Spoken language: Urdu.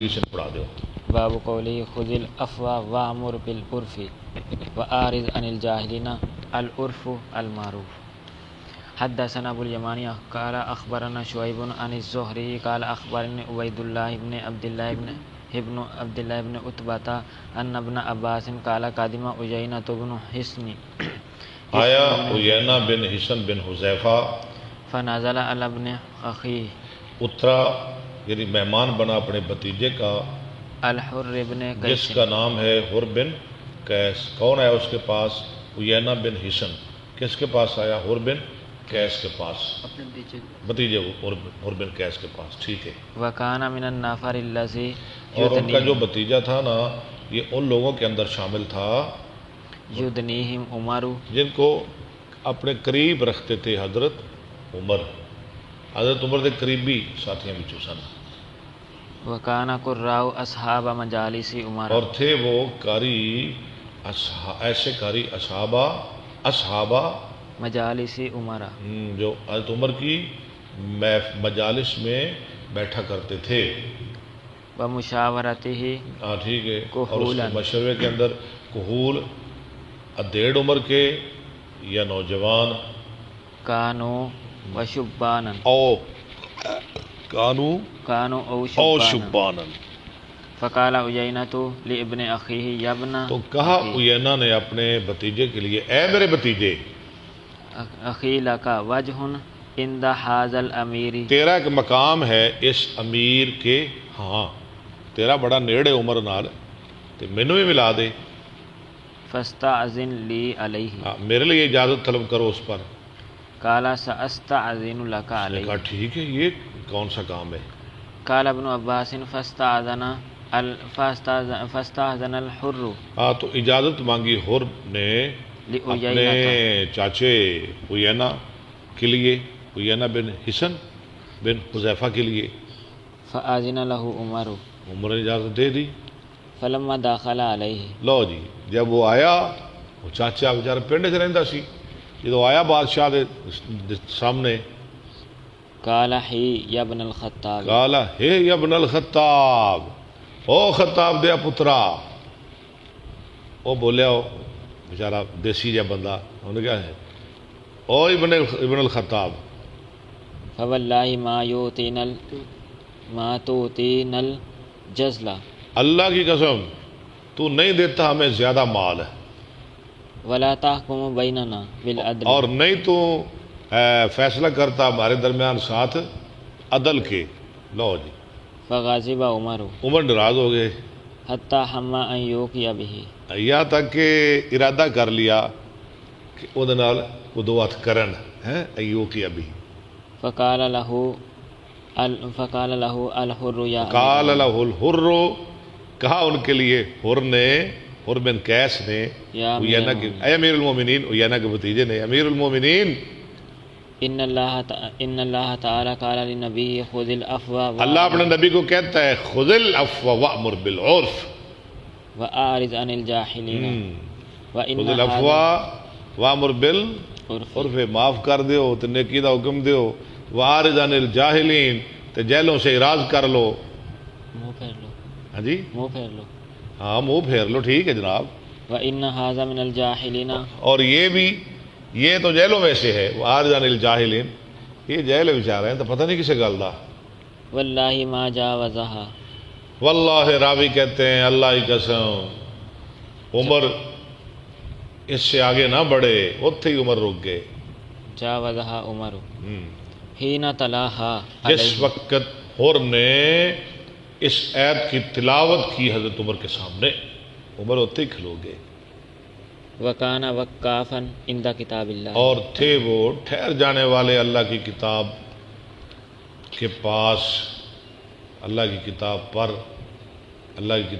ٹیوشن پڑھا دو۔ باب قولی خذ العفو وامر بالعرف واعرض عن الجاهلين العرف المعروف۔ حدثنا ابو اليماني قال اخبرنا شعيب عن الزهري قال اخبرني عبيد الله بن عبد الله بن عتبة ان ابن عباس قال قدم عيينة بن حصن آیا عیینہ بن حصن بن حذیفہ فنزل على ابن اخيه اترا، یعنی مہمان بنا اپنے بھتیجے کا الحر بن جس قیس۔ کا نام ہے حر بن قیس۔ کون ہے اس کے پاس؟ عیینہ بن حصن۔ کس کے پاس آیا؟ حر بن قیس کے پاس، بھتیجے حر بن قیس کے پاس، ٹھیک ہے۔ وکان من النفر الذی اور ان کا جو بھتیجا تھا نا، یہ ان لوگوں کے اندر شامل تھا یدنیہم عمر، جن کو اپنے قریب رکھتے تھے حضرت عمر دے قریبی ساتھیاں بچوں سن، وکان قراء اصحاب مجالس عمر، اور تھے وہ قاری ایسے قاری اصحابہ مجالس عمر، جو حضرت عمر کی مجالس میں بیٹھا کرتے تھے، ومشاورتہ ٹھیک ہے، اور اس کحولا، کے مشورے کے اندر کحول ادھیڑ عمر کے یا نوجوان، کانوا وشبانا، کانو او او شبانا، شبانا۔ فقال عیینۃ لابن اخیہ یا ابن تو کہا عیینہ نے اپنے بھتیجے کے لیے، اے میرے بھتیجے، اخی لک وجہ عند ھذا الامیر، تیرا ایک مقام ہے اس امیر کے ہاں، تیرا بڑا نیڑے عمر نال، تو مینوں بھی ملا دے، فاستأذن لی علیہ، میرے لیے اجازت طلب کرو اس پر۔ قال سأستأذن لک اس نے علیہ، کہا ٹھیک ہے، یہ کون سا کام ہے؟ قال ابن عباس فاستأذن الحر تو اجازت مانگی حر نے اپنے لعیینۃ، چاچے عیینہ کے لیے، عیینہ بن حصن بن حذیفہ کے لیے، فأذن له عمر، عمر نے اجازت دے دی۔ فلما دخل علیہ، لو جی، جب وہ آیا، وہ چاچا بیچارہ پنڈ چ رہندا سی، جدو آیا بادشاہ دے سامنے، قال ہی یا ابن الخطاب، کالا ہے یا ابن الخطاب، او خطاب دیا پترا، وہ بولیا، بیچارہ دیسی جا بندہ، انہوں نے کیا ہے، او ابن الخطاب، فواللہ ما توتینا الجزل، اللہ کی قسم تو نہیں دیتا ہمیں زیادہ مال ہے، ولا تحکم بیننا بالعدل، اور نہیں تو فیصلہ کرتا ہمارے درمیان ساتھ عدل کے۔ لو جی، فغاضب عمر عمر ناراض ہو گئے، حتی حما ان یوقی بہ، یہاں تک کہ ارادہ کر لیا کہ وہ ادوات کرن ہے ایو کی ابھی۔ فقال له الحر یا قال له الحر، کہا ان کے لیے حر نے، حر بن قیس نے، یا عیینہ کے، اے امیر المومنین، عیینہ کے بھتیجے نے، امیر المومنین، ان اللہ تعالی قال للنبی خذ العفو اللہ اپنے نبی کو کہتا ہے خذ العفو وامر بالعرف، واعرض عن الجاہلین، خذ العفو وامر بالعرف، معاف کر دیو تو نیکی دا حکم دیو، واعرض عن الجاہلین، تو جہلوں سے اراض کر لو۔ منہ پھیر لو، ہاں جی، منہ پھیر لو، ہاں منہ پھیر لو، ٹھیک ہے جناب۔ وان ھذا من الجاہلین، اور یہ تو جہلوں میں سے ہے، وعارض عن الجاہلین، یہ جہل بیچارے ہیں تو پتہ نہیں کسے گل دا۔ واللہ ما جاوزہا، واللہ راوی کہتے ہیں اللہ کی قسم، عمر اس سے آگے نہ بڑھے، اتھے ہی عمر رک گئے۔ جاوزہا عمر حین تلاہا جس علیہ، وقت حر نے اس آیت کی تلاوت کی حضرت عمر کے سامنے، عمر اتھے ہی کھلو گئے، وکان وقافا عند کتاب اللہ، اور تھے وہ ٹھہر جانے والے اللہ کی کتاب کے پاس، اللہ کی کتاب پر، اللہ کی